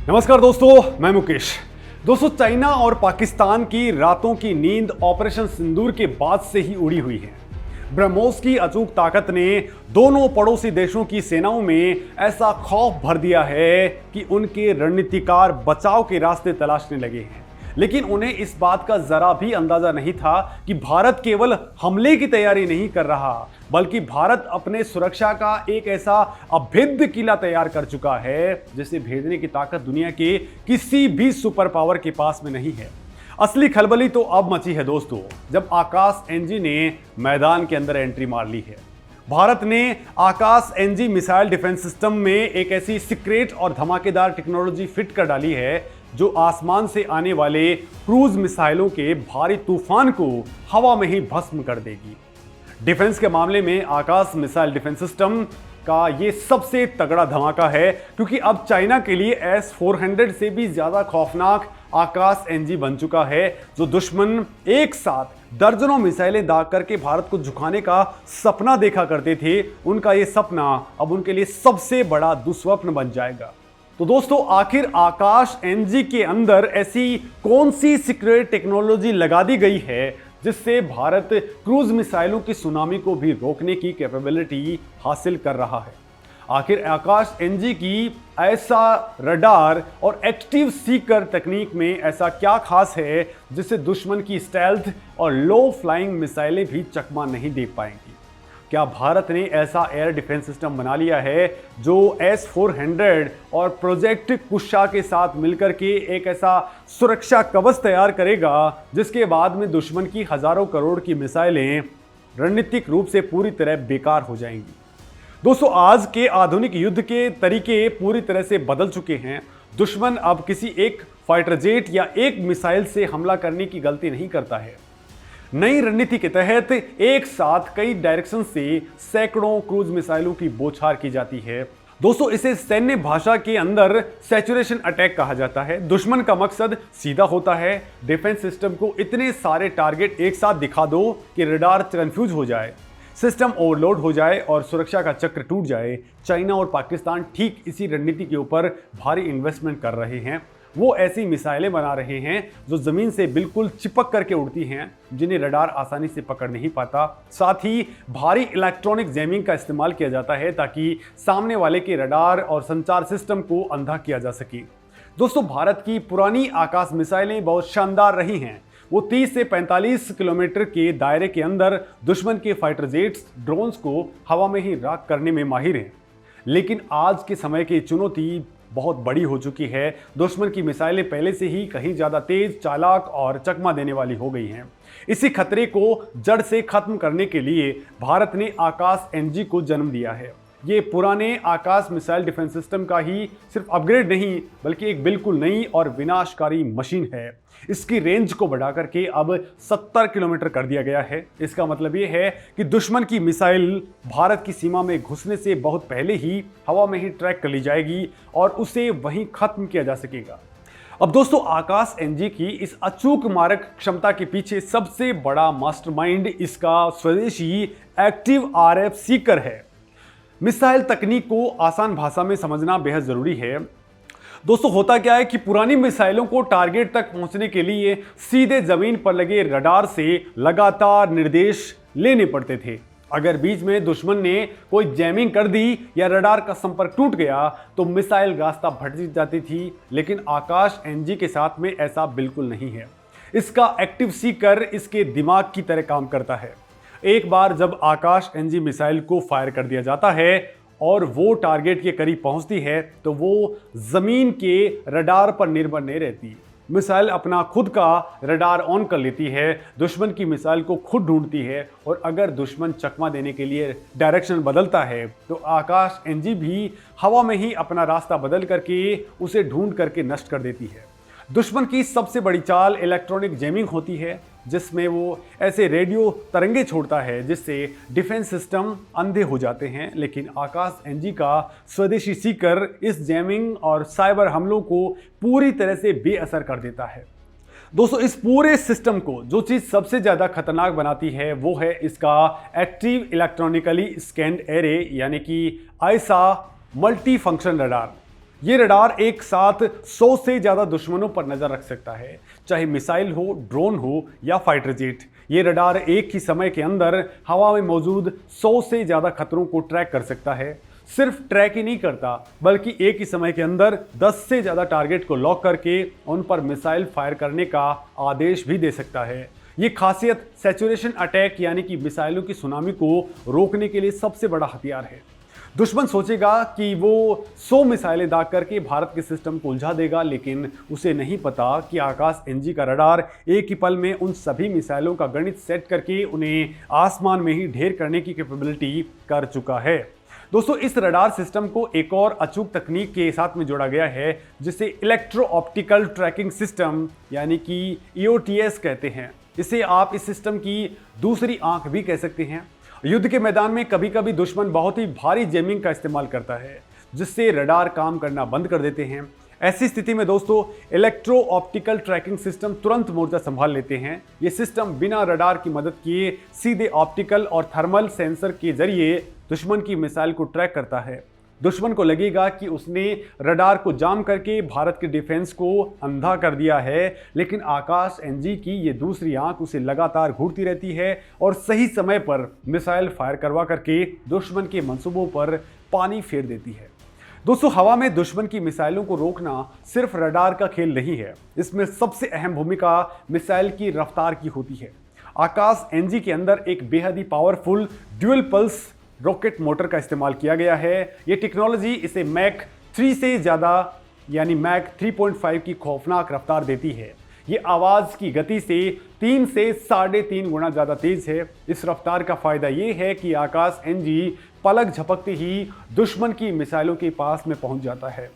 नमस्कार दोस्तों, मैं मुकेश। दोस्तों, चाइना और पाकिस्तान की रातों की नींद ऑपरेशन सिंदूर के बाद से ही उड़ी हुई है। ब्रह्मोस की अचूक ताकत ने दोनों पड़ोसी देशों की सेनाओं में ऐसा खौफ भर दिया है कि उनके रणनीतिकार बचाव के रास्ते तलाशने लगे हैं। लेकिन उन्हें इस बात का जरा भी अंदाजा नहीं था कि भारत केवल हमले की तैयारी नहीं कर रहा, बल्कि भारत अपने सुरक्षा का एक ऐसा अभेद्य किला तैयार कर चुका है जिसे भेजने की ताकत दुनिया के किसी भी सुपर पावर के पास में नहीं है। असली खलबली तो अब मची है दोस्तों, जब आकाश एनजी ने मैदान के अंदर एंट्री मार ली है। भारत ने आकाश एनजी मिसाइल डिफेंस सिस्टम में एक ऐसी सीक्रेट और धमाकेदार टेक्नोलॉजी फिट कर डाली है जो आसमान से आने वाले क्रूज मिसाइलों के भारी तूफान को हवा में ही भस्म कर देगी। डिफेंस के मामले में आकाश मिसाइल डिफेंस सिस्टम का ये सबसे तगड़ा धमाका है, क्योंकि अब चाइना के लिए S-400 से भी ज्यादा खौफनाक आकाश एनजी बन चुका है, जो दुश्मन एक साथ दर्जनों मिसाइलें दाग करके भारत को झुकाने का सपना देखा करते थे, उनका ये सपना अब उनके लिए सबसे बड़ा दुस्वप्न बन जाएगा। तो दोस्तों, आखिर आकाश एनजी के अंदर ऐसी कौन सी सीक्रेट टेक्नोलॉजी लगा दी गई है जिससे भारत क्रूज मिसाइलों की सुनामी को भी रोकने की कैपेबिलिटी हासिल कर रहा है? आखिर आकाश एनजी की ऐसा रडार और एक्टिव सीकर तकनीक में ऐसा क्या खास है जिससे दुश्मन की स्टेल्थ और लो फ्लाइंग मिसाइलें भी चकमा नहीं दे पाएंगी? क्या भारत ने ऐसा एयर डिफेंस सिस्टम बना लिया है जो S-400 और प्रोजेक्ट कुशा के साथ मिलकर के एक ऐसा सुरक्षा कवच तैयार करेगा जिसके बाद में दुश्मन की हजारों करोड़ की मिसाइलें रणनीतिक रूप से पूरी तरह बेकार हो जाएंगी? दोस्तों, आज के आधुनिक युद्ध के तरीके पूरी तरह से बदल चुके हैं। दुश्मन अब किसी एक फाइटर जेट या एक मिसाइल से हमला करने की गलती नहीं करता है। नई रणनीति के तहत एक साथ कई डायरेक्शन से सैकड़ों क्रूज मिसाइलों की बौछार की जाती है। दोस्तों, इसे सैन्य भाषा के अंदर सैचुरेशन अटैक कहा जाता है। दुश्मन का मकसद सीधा होता है, डिफेंस सिस्टम को इतने सारे टारगेट एक साथ दिखा दो कि रडार कंफ्यूज हो जाए, सिस्टम ओवरलोड हो जाए और सुरक्षा का चक्र टूट जाए। चाइना और पाकिस्तान ठीक इसी रणनीति के ऊपर भारी इन्वेस्टमेंट कर रहे हैं। वो ऐसी मिसाइलें बना रहे हैं जो जमीन से बिल्कुल चिपक करके उड़ती हैं, जिन्हें रडार आसानी से पकड़ नहीं पाता। साथ ही भारी इलेक्ट्रॉनिक जैमिंग का इस्तेमाल किया जाता है ताकि सामने वाले के रडार और संचार सिस्टम को अंधा किया जा सके। दोस्तों, भारत की पुरानी आकाश मिसाइलें बहुत शानदार रही हैं। वो 30 से 45 किलोमीटर के दायरे के अंदर दुश्मन के फाइटर जेट्स, ड्रोन्स को हवा में ही राख करने में माहिर हैं। लेकिन आज के समय की चुनौती बहुत बड़ी हो चुकी है। दुश्मन की मिसाइलें पहले से ही कहीं ज़्यादा तेज, चालाक और चकमा देने वाली हो गई हैं। इसी खतरे को जड़ से खत्म करने के लिए भारत ने आकाश एनजी को जन्म दिया है। ये पुराने आकाश मिसाइल डिफेंस सिस्टम का ही सिर्फ अपग्रेड नहीं, बल्कि एक बिल्कुल नई और विनाशकारी मशीन है। इसकी रेंज को बढ़ा करके अब 70 किलोमीटर कर दिया गया है। इसका मतलब ये है कि दुश्मन की मिसाइल भारत की सीमा में घुसने से बहुत पहले ही हवा में ही ट्रैक कर ली जाएगी और उसे वहीं खत्म किया जा सकेगा। अब दोस्तों, आकाश एनजी की इस अचूक मारक क्षमता के पीछे सबसे बड़ा मास्टरमाइंड इसका स्वदेशी एक्टिव RF सीकर है। मिसाइल तकनीक को आसान भाषा में समझना बेहद जरूरी है। दोस्तों, होता क्या है कि पुरानी मिसाइलों को टारगेट तक पहुंचने के लिए सीधे जमीन पर लगे रडार से लगातार निर्देश लेने पड़ते थे। अगर बीच में दुश्मन ने कोई जैमिंग कर दी या रडार का संपर्क टूट गया तो मिसाइल रास्ता भटक जाती थी। लेकिन आकाश एनजी के साथ में ऐसा बिल्कुल नहीं है। इसका एक्टिव सीकर इसके दिमाग की तरह काम करता है। एक बार जब आकाश एनजी मिसाइल को फायर कर दिया जाता है और वो टारगेट के करीब पहुंचती है तो वो जमीन के रडार पर निर्भर नहीं रहती। मिसाइल अपना खुद का रडार ऑन कर लेती है, दुश्मन की मिसाइल को खुद ढूंढती है और अगर दुश्मन चकमा देने के लिए डायरेक्शन बदलता है तो आकाश एनजी भी हवा में ही अपना रास्ता बदल करके उसे ढूंढ करके नष्ट कर देती है। दुश्मन की सबसे बड़ी चाल इलेक्ट्रॉनिक जैमिंग होती है, जिसमें वो ऐसे रेडियो तरंगे छोड़ता है जिससे डिफेंस सिस्टम अंधे हो जाते हैं। लेकिन आकाश एनजी का स्वदेशी सीकर इस जैमिंग और साइबर हमलों को पूरी तरह से बेअसर कर देता है। दोस्तों, इस पूरे सिस्टम को जो चीज़ सबसे ज़्यादा खतरनाक बनाती है वो है इसका एक्टिव इलेक्ट्रॉनिकली स्कैन्ड एरे, यानी कि आईसा मल्टी फंक्शन रडार। ये रडार एक साथ 100 से ज्यादा दुश्मनों पर नजर रख सकता है, चाहे मिसाइल हो, ड्रोन हो या फाइटर जेट। ये रडार एक ही समय के अंदर हवा में मौजूद 100 से ज्यादा खतरों को ट्रैक कर सकता है। सिर्फ ट्रैक ही नहीं करता, बल्कि एक ही समय के अंदर 10 से ज्यादा टारगेट को लॉक करके उन पर मिसाइल फायर करने का आदेश भी दे सकता है। ये खासियत सैचुरेशन अटैक यानी कि मिसाइलों की सुनामी को रोकने के लिए सबसे बड़ा हथियार है। दुश्मन सोचेगा कि वो 100 मिसाइलें दाग करके भारत के सिस्टम को उलझा देगा, लेकिन उसे नहीं पता कि आकाश एनजी का रडार एक ही पल में उन सभी मिसाइलों का गणित सेट करके उन्हें आसमान में ही ढेर करने की कैपेबिलिटी कर चुका है। दोस्तों, इस रडार सिस्टम को एक और अचूक तकनीक के साथ में जोड़ा गया है, जिसे इलेक्ट्रो ऑप्टिकल ट्रैकिंग सिस्टम यानी कि EOTS कहते हैं। इसे आप इस सिस्टम की दूसरी आंख भी कह सकते हैं। युद्ध के मैदान में कभी कभी दुश्मन बहुत ही भारी जैमिंग का इस्तेमाल करता है, जिससे रडार काम करना बंद कर देते हैं। ऐसी स्थिति में दोस्तों, इलेक्ट्रो ऑप्टिकल ट्रैकिंग सिस्टम तुरंत मोर्चा संभाल लेते हैं। ये सिस्टम बिना रडार की मदद किए सीधे ऑप्टिकल और थर्मल सेंसर के जरिए दुश्मन की मिसाइल को ट्रैक करता है। दुश्मन को लगेगा कि उसने रडार को जाम करके भारत के डिफेंस को अंधा कर दिया है, लेकिन आकाश एनजी की ये दूसरी आंख उसे लगातार घूरती रहती है और सही समय पर मिसाइल फायर करवा करके दुश्मन के मंसूबों पर पानी फेर देती है। दोस्तों, हवा में दुश्मन की मिसाइलों को रोकना सिर्फ रडार का खेल नहीं है। इसमें सबसे अहम भूमिका मिसाइल की रफ्तार की होती है। आकाश एनजी के अंदर एक बेहद ही powerful dual pulse rocket motor का इस्तेमाल किया गया है। ये टेक्नोलॉजी इसे मैक 3 से ज़्यादा यानी मैक 3.5 की खौफनाक रफ्तार देती है। ये आवाज़ की गति से 3 से 3.5 गुना ज़्यादा तेज़ है। इस रफ्तार का फ़ायदा ये है कि आकाश एनजी पलक झपकते ही दुश्मन की मिसाइलों के पास में पहुंच जाता है।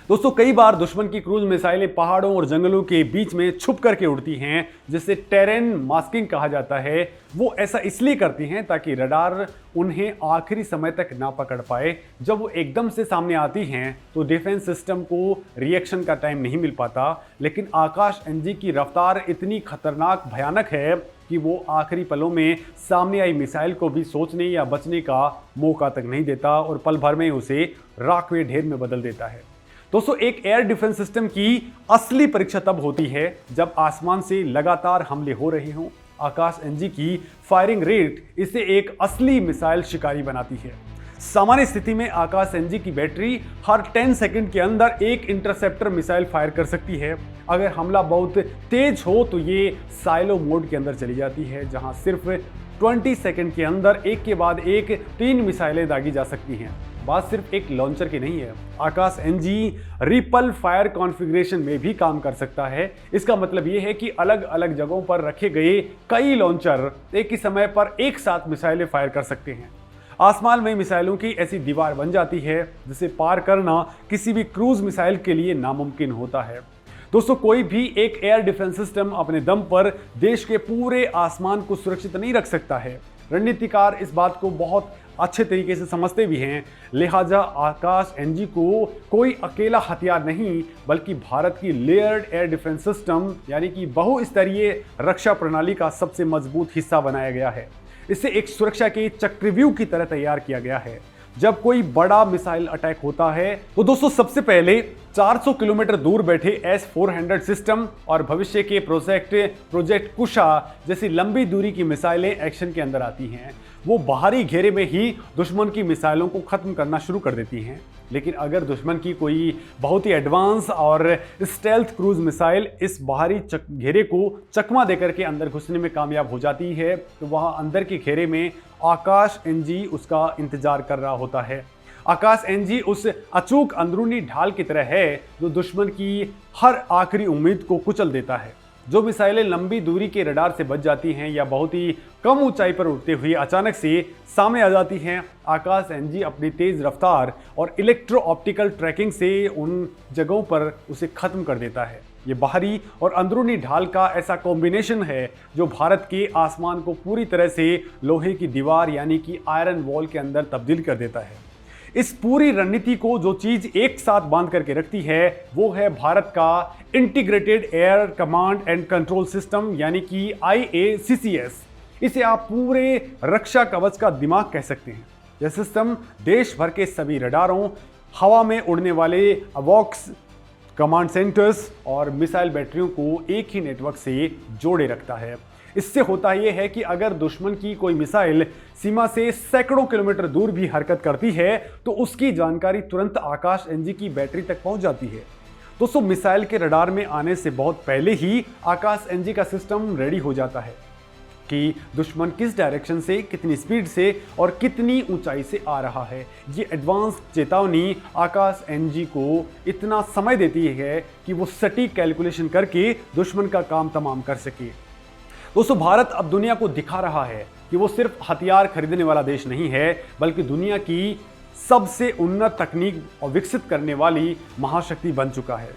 दोस्तों, कई बार दुश्मन की क्रूज मिसाइलें पहाड़ों और जंगलों के बीच में छुप करके उड़ती हैं, जिसे टेरेन मास्किंग कहा जाता है। वो ऐसा इसलिए करती हैं ताकि रडार उन्हें आखिरी समय तक ना पकड़ पाए। जब वो एकदम से सामने आती हैं तो डिफेंस सिस्टम को रिएक्शन का टाइम नहीं मिल पाता, लेकिन आकाश एनजी की रफ्तार इतनी खतरनाक भयानक है कि वो आखिरी पलों में सामने आई मिसाइल को भी सोचने या बचने का मौका तक नहीं देता और पल भर में उसे राख में ढेर में बदल देता है। दोस्तों, एक एयर डिफेंस सिस्टम की असली परीक्षा तब होती है जब आसमान से लगातार हमले हो रहे हों। आकाश एनजी की फायरिंग रेट इसे एक असली मिसाइल शिकारी बनाती है। सामान्य स्थिति में आकाश एनजी की बैटरी हर 10 सेकंड के अंदर एक इंटरसेप्टर मिसाइल फायर कर सकती है। अगर हमला बहुत तेज हो तो ये साइलो मोड के अंदर चली जाती है, जहां सिर्फ 20 सेकंड के अंदर एक के बाद एक 3 मिसाइलें दागी जा सकती हैं। बात सिर्फ एक लॉन्चर की नहीं है, आकाश एनजी रिपल फायर कॉन्फ़िगरेशन में भी काम कर सकता है। इसका मतलब ये है कि अलग अलग जगहों पर रखे गए कई लॉन्चर एक ही समय पर एक साथ मिसाइलें फायर कर सकते हैं। आसमान में मिसाइलों की ऐसी दीवार बन जाती है जिसे पार करना किसी भी क्रूज मिसाइल के लिए नामुमकिन होता है। दोस्तों, कोई भी एक एयर डिफेंस सिस्टम अपने दम पर देश के पूरे आसमान को सुरक्षित नहीं रख सकता है। रणनीतिकार इस बात को बहुत अच्छे तरीके से समझते भी हैं, लिहाजा आकाश एनजी को कोई अकेला हथियार नहीं बल्कि भारत की लेयर्ड एयर डिफेंस सिस्टम यानी कि बहुस्तरीय रक्षा प्रणाली का सबसे मजबूत हिस्सा बनाया गया है। इसे एक सुरक्षा के चक्रव्यूह की तरह तैयार किया गया है। जब कोई बड़ा मिसाइल अटैक होता है तो दोस्तों, सबसे पहले 400 किलोमीटर दूर बैठे S-400 सिस्टम और भविष्य के प्रोजेक्ट कुशा जैसी लंबी दूरी की मिसाइलें एक्शन के अंदर आती हैं। वो बाहरी घेरे में ही दुश्मन की मिसाइलों को खत्म करना शुरू कर देती हैं। लेकिन अगर दुश्मन की कोई बहुत ही एडवांस और स्टेल्थ क्रूज मिसाइल इस बाहरी घेरे को चकमा देकर के अंदर घुसने में कामयाब हो जाती है, तो वहाँ अंदर के घेरे में आकाश एनजी उसका इंतजार कर रहा होता है। आकाश एनजी उस अचूक अंदरूनी ढाल की तरह है जो दुश्मन की हर आखिरी उम्मीद को कुचल देता है। जो मिसाइलें लंबी दूरी के रडार से बच जाती हैं या बहुत ही कम ऊंचाई पर उड़ते हुए अचानक से सामने आ जाती हैं, आकाश एनजी अपनी तेज रफ्तार और इलेक्ट्रो ऑप्टिकल ट्रैकिंग से उन जगहों पर उसे खत्म कर देता है। ये बाहरी और अंदरूनी ढाल का ऐसा कॉम्बिनेशन है जो भारत के आसमान को पूरी तरह से लोहे की दीवार यानी कि आयरन वॉल के अंदर तब्दील कर देता है। इस पूरी रणनीति को जो चीज एक साथ बांध करके रखती है वो है भारत का integrated air command and control system यानी कि IACCS। इसे आप पूरे रक्षा कवच का दिमाग कह सकते हैं। यह सिस्टम देश भर के सभी रडारों, हवा में उड़ने वाले अवॉक्स कमांड सेंटर्स और मिसाइल बैटरियों को एक ही नेटवर्क से जोड़े रखता है। इससे होता यह है कि अगर दुश्मन की कोई मिसाइल सीमा से सैकड़ों किलोमीटर दूर भी हरकत करती है तो उसकी जानकारी तुरंत आकाश एनजी की बैटरी तक पहुंच जाती है। दोस्तों, मिसाइल के रडार में आने से बहुत पहले ही आकाश एनजी का सिस्टम रेडी हो जाता है कि दुश्मन किस डायरेक्शन से, कितनी स्पीड से और कितनी ऊंचाई से आ रहा है। ये एडवांस चेतावनी आकाश एनजी को इतना समय देती है कि वो सटीक कैलकुलेशन करके दुश्मन का काम तमाम कर सके। दोस्तों, भारत अब दुनिया को दिखा रहा है कि वो सिर्फ हथियार खरीदने वाला देश नहीं है, बल्कि दुनिया की सबसे उन्नत तकनीक और विकसित करने वाली महाशक्ति बन चुका है।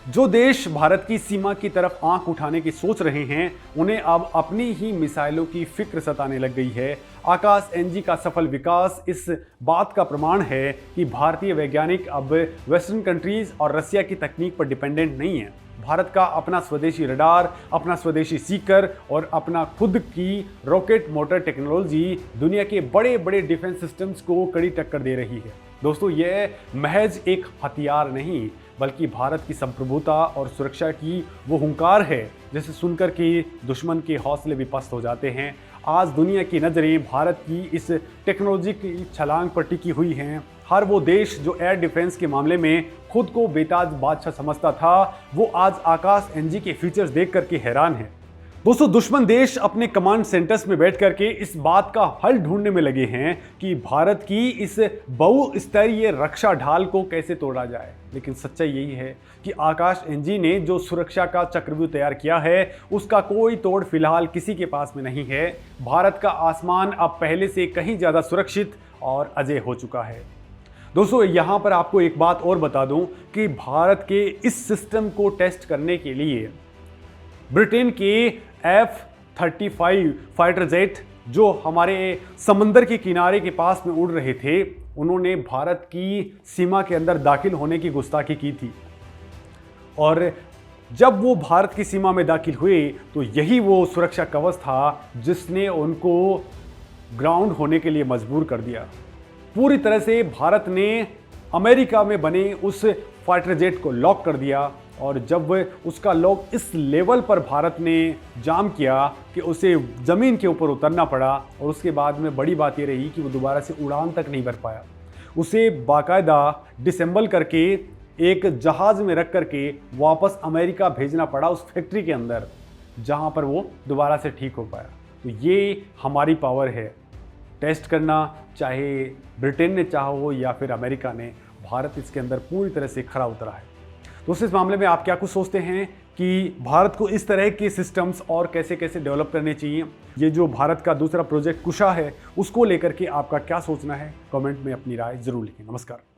जो देश भारत की सीमा की तरफ आंख उठाने की सोच रहे हैं, उन्हें अब अपनी ही मिसाइलों की फिक्र सताने लग गई है। आकाश एनजी का सफल विकास इस बात का प्रमाण है कि भारतीय वैज्ञानिक अब वेस्टर्न कंट्रीज और रसिया की तकनीक पर डिपेंडेंट नहीं है। भारत का अपना स्वदेशी रडार, अपना स्वदेशी सीकर और अपना खुद की रॉकेट मोटर टेक्नोलॉजी दुनिया के बड़े बड़े डिफेंस सिस्टम्स को कड़ी टक्कर दे रही है। दोस्तों, यह महज एक हथियार नहीं, बल्कि भारत की संप्रभुता और सुरक्षा की वो हुंकार है जिसे सुनकर के दुश्मन के हौसले भी पस्त हो जाते हैं। आज दुनिया की नज़रें भारत की इस टेक्नोलॉजी की छलांग पर टिकी हुई हैं। हर वो देश जो एयर डिफेंस के मामले में खुद को बेताज बादशाह समझता था, वो आज आकाश एनजी के फीचर्स देख करके हैरान है। दोस्तों, दुश्मन देश अपने कमांड सेंटर्स में बैठ करके इस बात का हल ढूंढने में लगे हैं कि भारत की इस बहुस्तरीय रक्षा ढाल को कैसे तोड़ा जाए। लेकिन सच्चाई यही है कि आकाश एनजी ने जो सुरक्षा का चक्रव्यूह तैयार किया है, उसका कोई तोड़ फिलहाल किसी के पास में नहीं है। भारत का आसमान अब पहले से कहीं ज़्यादा सुरक्षित और अजय हो चुका है। दोस्तों, यहाँ पर आपको एक बात और बता दूं कि भारत के इस सिस्टम को टेस्ट करने के लिए ब्रिटेन के F-35 फाइटर जेट जो हमारे समंदर के किनारे के पास में उड़ रहे थे, उन्होंने भारत की सीमा के अंदर दाखिल होने की गुस्ताखी की थी। और जब वो भारत की सीमा में दाखिल हुए तो यही वो सुरक्षा कवच था जिसने उनको ग्राउंड होने के लिए मजबूर कर दिया। पूरी तरह से भारत ने अमेरिका में बने उस फाइटर जेट को लॉक कर दिया, और जब उसका लॉक इस लेवल पर भारत ने जाम किया कि उसे ज़मीन के ऊपर उतरना पड़ा, और उसके बाद में बड़ी बात ये रही कि वो दोबारा से उड़ान तक नहीं भर पाया। उसे बाकायदा डिसेंबल करके एक जहाज़ में रख करके वापस अमेरिका भेजना पड़ा, उस फैक्ट्री के अंदर जहाँ पर वो दोबारा से ठीक हो पाया। तो ये हमारी पावर है, टेस्ट करना, चाहे ब्रिटेन ने चाहा हो या फिर अमेरिका ने, भारत इसके अंदर पूरी तरह से खरा उतरा है। दोस्तों, इस मामले में आप क्या कुछ सोचते हैं कि भारत को इस तरह के सिस्टम्स और कैसे कैसे डेवलप करने चाहिए? ये जो भारत का दूसरा प्रोजेक्ट कुशा है, उसको लेकर के आपका क्या सोचना है? कमेंट में अपनी राय जरूर लिखें। नमस्कार।